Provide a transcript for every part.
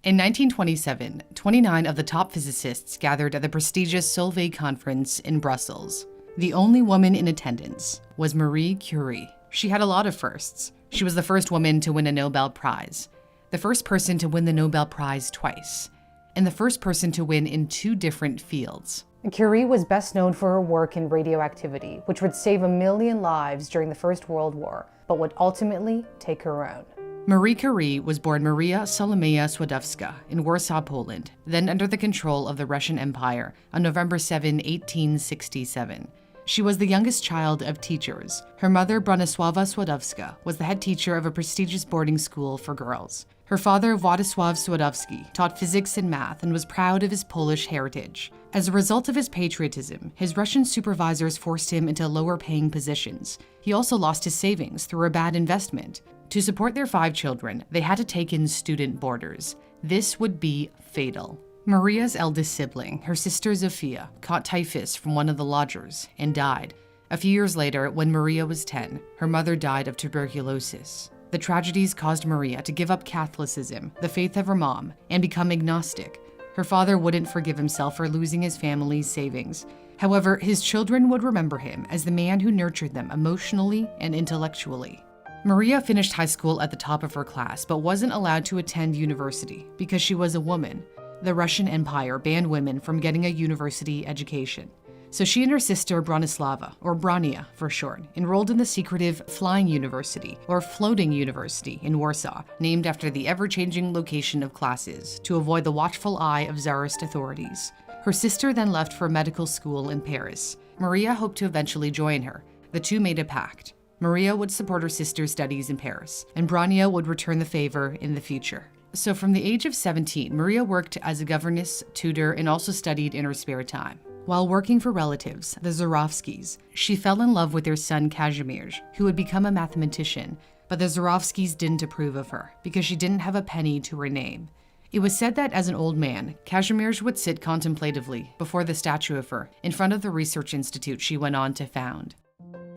In 1927, 29 of the top physicists gathered at the prestigious Solvay conference in Brussels. The only woman in attendance was Marie Curie. She had a lot of firsts. She was the first woman to win a Nobel Prize, the first person to win the Nobel Prize twice, and the first person to win in 2 different fields. Curie was best known for her work in radioactivity, which would save 1 million lives during the First World War, but would ultimately take her own. Marie Curie was born Maria Salomea Skłodowska in Warsaw, Poland, then under the control of the Russian Empire on November 7, 1867. She was the youngest child of teachers. Her mother, Bronisława Skłodowska, was the head teacher of a prestigious boarding school for girls. Her father, Władysław Skłodowski, taught physics and math and was proud of his Polish heritage. As a result of his patriotism, his Russian supervisors forced him into lower-paying positions. He also lost his savings through a bad investment. To support their 5 children, they had to take in student boarders. This would be fatal. Maria's eldest sibling, her sister Zofia, caught typhus from one of the lodgers and died. A few years later, when Maria was 10, her mother died of tuberculosis. The tragedies caused Maria to give up Catholicism, the faith of her mom, and become agnostic. Her father wouldn't forgive himself for losing his family's savings. However, his children would remember him as the man who nurtured them emotionally and intellectually. Maria finished high school at the top of her class, but wasn't allowed to attend university because she was a woman. The Russian Empire banned women from getting a university education. So she and her sister Bronislava, or Brania for short, enrolled in the secretive Flying University, or Floating University in Warsaw, named after the ever-changing location of classes to avoid the watchful eye of Tsarist authorities. Her sister then left for medical school in Paris. Maria hoped to eventually join her. The two made a pact. Maria would support her sister's studies in Paris, and Brania would return the favor in the future. So from the age of 17, Maria worked as a governess, tutor, and also studied in her spare time. While working for relatives, the Zurawskis, she fell in love with their son Kazimierz, who would become a mathematician, but the Zurawskis didn't approve of her because she didn't have a penny to her name. It was said that as an old man, Kazimierz would sit contemplatively before the statue of her in front of the research institute she went on to found.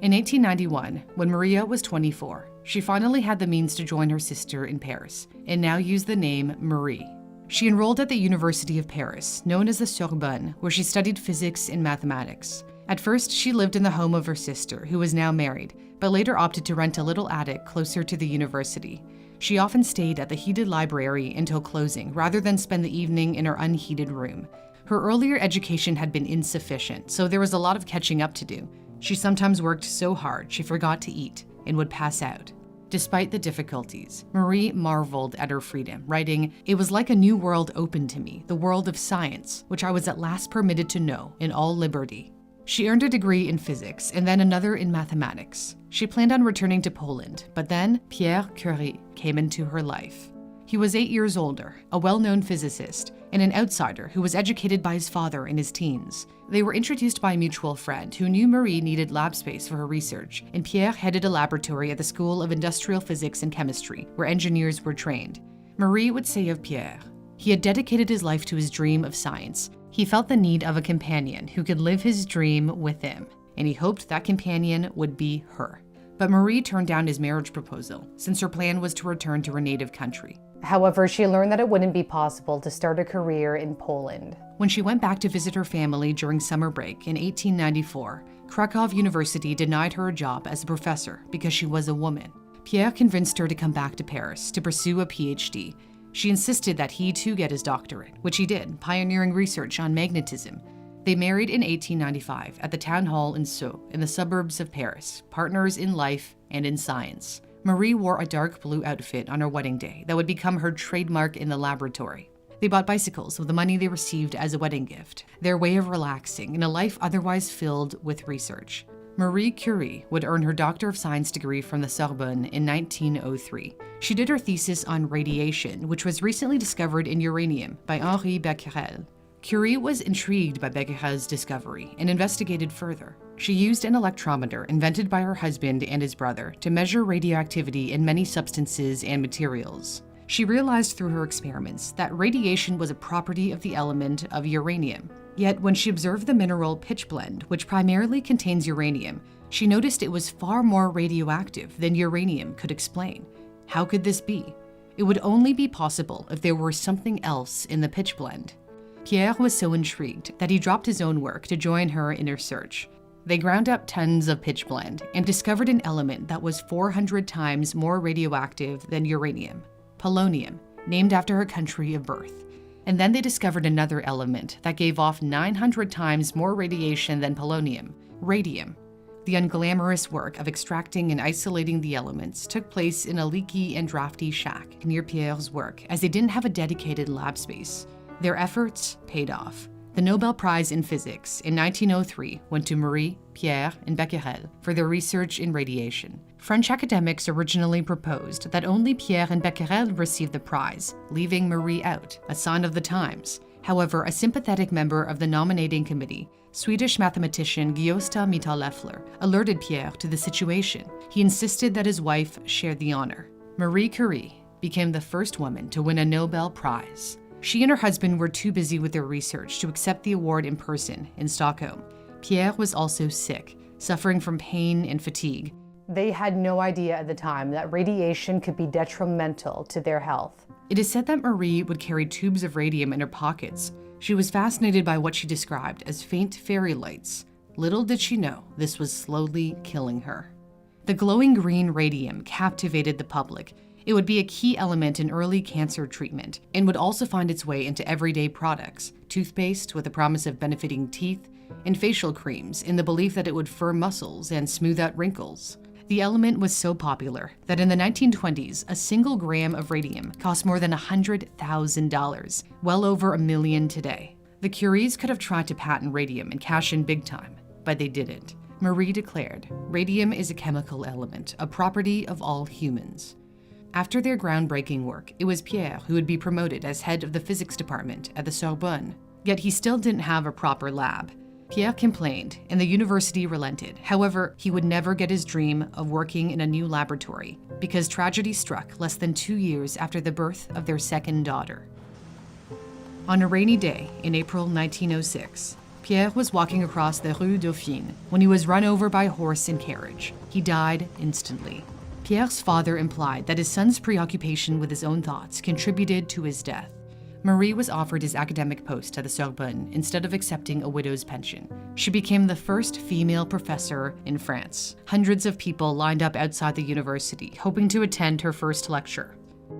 In 1891, when Maria was 24, she finally had the means to join her sister in Paris and now used the name Marie. She enrolled at the University of Paris, known as the Sorbonne, where she studied physics and mathematics. At first, she lived in the home of her sister, who was now married, but later opted to rent a little attic closer to the university. She often stayed at the heated library until closing, rather than spend the evening in her unheated room. Her earlier education had been insufficient, so there was a lot of catching up to do. She sometimes worked so hard she forgot to eat and would pass out. Despite the difficulties, Marie marveled at her freedom, writing, "It was like a new world opened to me, the world of science, which I was at last permitted to know in all liberty." She earned a degree in physics and then another in mathematics. She planned on returning to Poland, but then Pierre Curie came into her life. He was 8 years older, a well-known physicist, and an outsider who was educated by his father in his teens. They were introduced by a mutual friend who knew Marie needed lab space for her research, and Pierre headed a laboratory at the School of Industrial Physics and Chemistry, where engineers were trained. Marie would say of Pierre, he had dedicated his life to his dream of science. He felt the need of a companion who could live his dream with him, and he hoped that companion would be her. But Marie turned down his marriage proposal, since her plan was to return to her native country. However, she learned that it wouldn't be possible to start a career in Poland. When she went back to visit her family during summer break in 1894, Krakow University denied her a job as a professor because she was a woman. Pierre convinced her to come back to Paris to pursue a PhD. She insisted that he too get his doctorate, which he did, pioneering research on magnetism. They married in 1895 at the town hall in Sceaux, in the suburbs of Paris, partners in life and in science. Marie wore a dark blue outfit on her wedding day that would become her trademark in the laboratory. They bought bicycles with the money they received as a wedding gift, their way of relaxing in a life otherwise filled with research. Marie Curie would earn her Doctor of Science degree from the Sorbonne in 1903. She did her thesis on radiation, which was recently discovered in uranium by Henri Becquerel. Curie was intrigued by Becquerel's discovery and investigated further. She used an electrometer invented by her husband and his brother to measure radioactivity in many substances and materials. She realized through her experiments that radiation was a property of the element of uranium. Yet when she observed the mineral pitchblende, which primarily contains uranium, she noticed it was far more radioactive than uranium could explain. How could this be? It would only be possible if there were something else in the pitch blend. Pierre was so intrigued that he dropped his own work to join her in her search. They ground up tons of pitch blend and discovered an element that was 400 times more radioactive than uranium, polonium, named after her country of birth. And then they discovered another element that gave off 900 times more radiation than polonium, radium. The unglamorous work of extracting and isolating the elements took place in a leaky and drafty shack near Pierre's work, as they didn't have a dedicated lab space. Their efforts paid off. The Nobel Prize in Physics in 1903 went to Marie, Pierre, and Becquerel for their research in radiation. French academics originally proposed that only Pierre and Becquerel receive the prize, leaving Marie out, a sign of the times. However, a sympathetic member of the nominating committee, Swedish mathematician Gösta Mittag-Leffler, alerted Pierre to the situation. He insisted that his wife shared the honor. Marie Curie became the first woman to win a Nobel Prize. She and her husband were too busy with their research to accept the award in person in Stockholm. Pierre was also sick, suffering from pain and fatigue. They had no idea at the time that radiation could be detrimental to their health. It is said that Marie would carry tubes of radium in her pockets. She was fascinated by what she described as faint fairy lights. Little did she know this was slowly killing her. The glowing green radium captivated the public. It would be a key element in early cancer treatment and would also find its way into everyday products, toothpaste with the promise of benefiting teeth, and facial creams in the belief that it would firm muscles and smooth out wrinkles. The element was so popular that in the 1920s, a single gram of radium cost more than $100,000, well over $1 million today. The Curies could have tried to patent radium and cash in big time, but they didn't. Marie declared, "Radium is a chemical element, a property of all humans." After their groundbreaking work, it was Pierre who would be promoted as head of the physics department at the Sorbonne. Yet he still didn't have a proper lab. Pierre complained, and the university relented. However, he would never get his dream of working in a new laboratory because tragedy struck less than 2 years after the birth of their second daughter. On a rainy day in April 1906, Pierre was walking across the Rue Dauphine when he was run over by a horse and carriage. He died instantly. Pierre's father implied that his son's preoccupation with his own thoughts contributed to his death. Marie was offered his academic post at the Sorbonne instead of accepting a widow's pension. She became the first female professor in France. Hundreds of people lined up outside the university, hoping to attend her first lecture.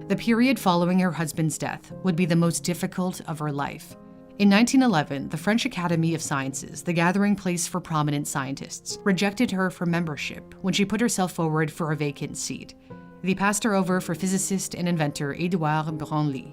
The period following her husband's death would be the most difficult of her life. In 1911, the French Academy of Sciences, the gathering place for prominent scientists, rejected her for membership when she put herself forward for a vacant seat. They passed her over for physicist and inventor Édouard Branly.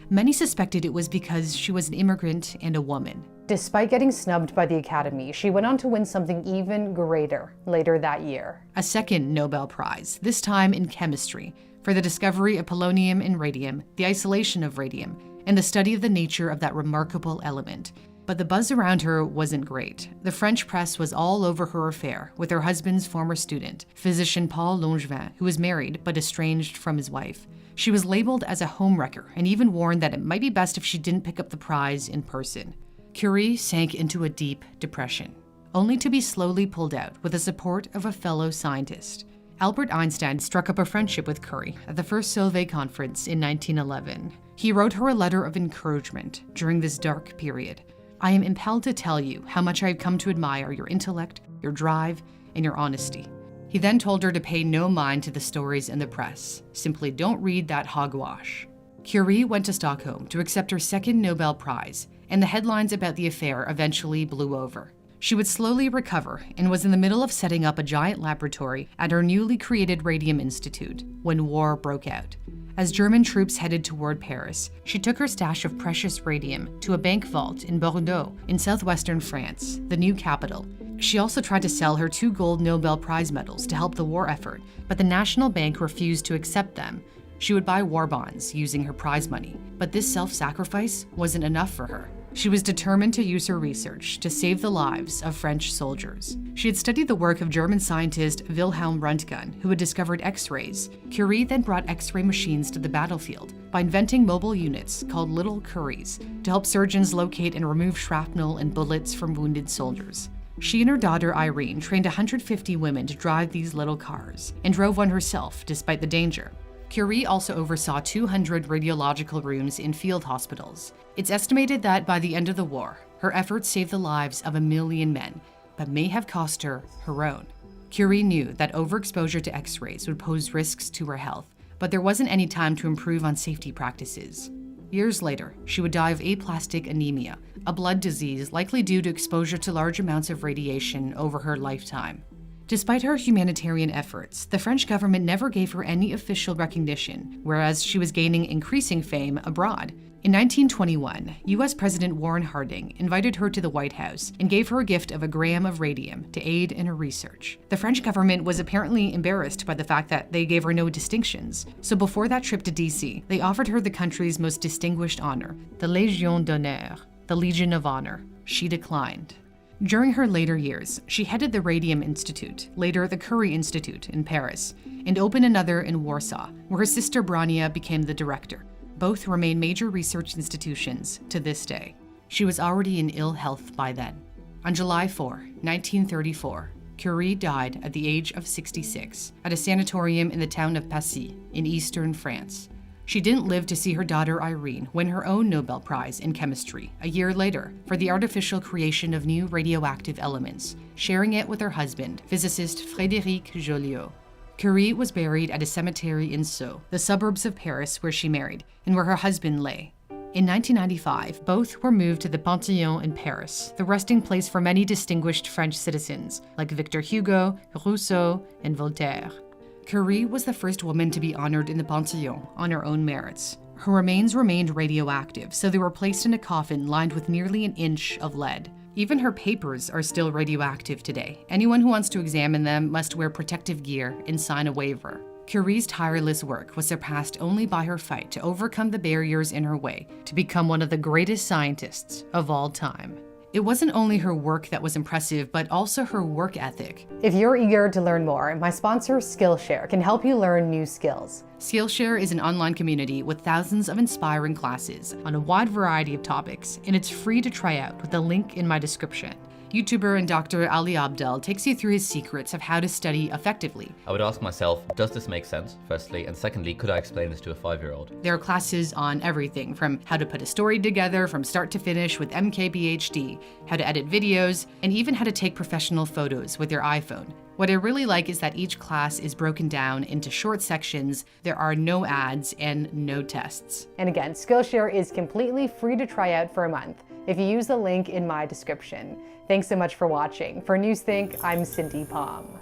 Many suspected it was because she was an immigrant and a woman. Despite getting snubbed by the Academy, she went on to win something even greater later that year. A second Nobel Prize, this time in chemistry, for the discovery of polonium and radium, the isolation of radium, and the study of the nature of that remarkable element. But the buzz around her wasn't great. The French press was all over her affair with her husband's former student, physician Paul Langevin, who was married but estranged from his wife. She was labeled as a homewrecker and even warned that it might be best if she didn't pick up the prize in person. Curie sank into a deep depression, only to be slowly pulled out with the support of a fellow scientist. Albert Einstein struck up a friendship with Curie at the first Solvay conference in 1911. He wrote her a letter of encouragement during this dark period. "I am impelled to tell you how much I have come to admire your intellect, your drive, and your honesty." He then told her to pay no mind to the stories in the press. Simply don't read that hogwash. Curie went to Stockholm to accept her second Nobel Prize, and the headlines about the affair eventually blew over. She would slowly recover and was in the middle of setting up a giant laboratory at her newly created Radium Institute when war broke out. As German troops headed toward Paris, she took her stash of precious radium to a bank vault in Bordeaux, in southwestern France, the new capital. She also tried to sell her 2 gold Nobel Prize medals to help the war effort, but the National Bank refused to accept them. She would buy war bonds using her prize money, but this self-sacrifice wasn't enough for her. She was determined to use her research to save the lives of French soldiers. She had studied the work of German scientist Wilhelm Röntgen, who had discovered X-rays. Curie then brought X-ray machines to the battlefield by inventing mobile units called little Curies to help surgeons locate and remove shrapnel and bullets from wounded soldiers. She and her daughter Irene trained 150 women to drive these little cars and drove one herself despite the danger. Curie also oversaw 200 radiological rooms in field hospitals. It's estimated that by the end of the war, her efforts saved the lives of 1 million men, but may have cost her her own. Curie knew that overexposure to X-rays would pose risks to her health, but there wasn't any time to improve on safety practices. Years later, she would die of aplastic anemia, a blood disease likely due to exposure to large amounts of radiation over her lifetime. Despite her humanitarian efforts, the French government never gave her any official recognition, whereas she was gaining increasing fame abroad. In 1921, US President Warren Harding invited her to the White House and gave her a gift of 1 gram of radium to aid in her research. The French government was apparently embarrassed by the fact that they gave her no distinctions, so before that trip to DC, they offered her the country's most distinguished honor, the Légion d'honneur, the Legion of Honor. She declined. During her later years, she headed the Radium Institute, later the Curie Institute in Paris, and opened another in Warsaw, where her sister Brania became the director. Both remain major research institutions to this day. She was already in ill health by then. On July 4, 1934, Curie died at the age of 66 at a sanatorium in the town of Passy in eastern France. She didn't live to see her daughter Irene win her own Nobel Prize in chemistry a year later for the artificial creation of new radioactive elements, sharing it with her husband, physicist Frédéric Joliot. Curie was buried at a cemetery in Sceaux, the suburbs of Paris where she married, and where her husband lay. In 1995, both were moved to the Panthéon in Paris, the resting place for many distinguished French citizens, like Victor Hugo, Rousseau, and Voltaire. Curie was the first woman to be honored in the Panthéon on her own merits. Her remains remained radioactive, so they were placed in a coffin lined with nearly 1 inch of lead. Even her papers are still radioactive today. Anyone who wants to examine them must wear protective gear and sign a waiver. Curie's tireless work was surpassed only by her fight to overcome the barriers in her way to become one of the greatest scientists of all time. It wasn't only her work that was impressive, but also her work ethic. If you're eager to learn more, my sponsor Skillshare can help you learn new skills. Skillshare is an online community with thousands of inspiring classes on a wide variety of topics, and it's free to try out with the link in my description. YouTuber and Dr. Ali Abdel takes you through his secrets of how to study effectively. I would ask myself, does this make sense, firstly? And secondly, could I explain this to a 5-year-old? There are classes on everything from how to put a story together from start to finish with MKBHD, how to edit videos, and even how to take professional photos with your iPhone. What I really like is that each class is broken down into short sections, there are no ads, and no tests. And again, Skillshare is completely free to try out for a month if you use the link in my description. Thanks so much for watching. For Newsthink, I'm Cindy Palm.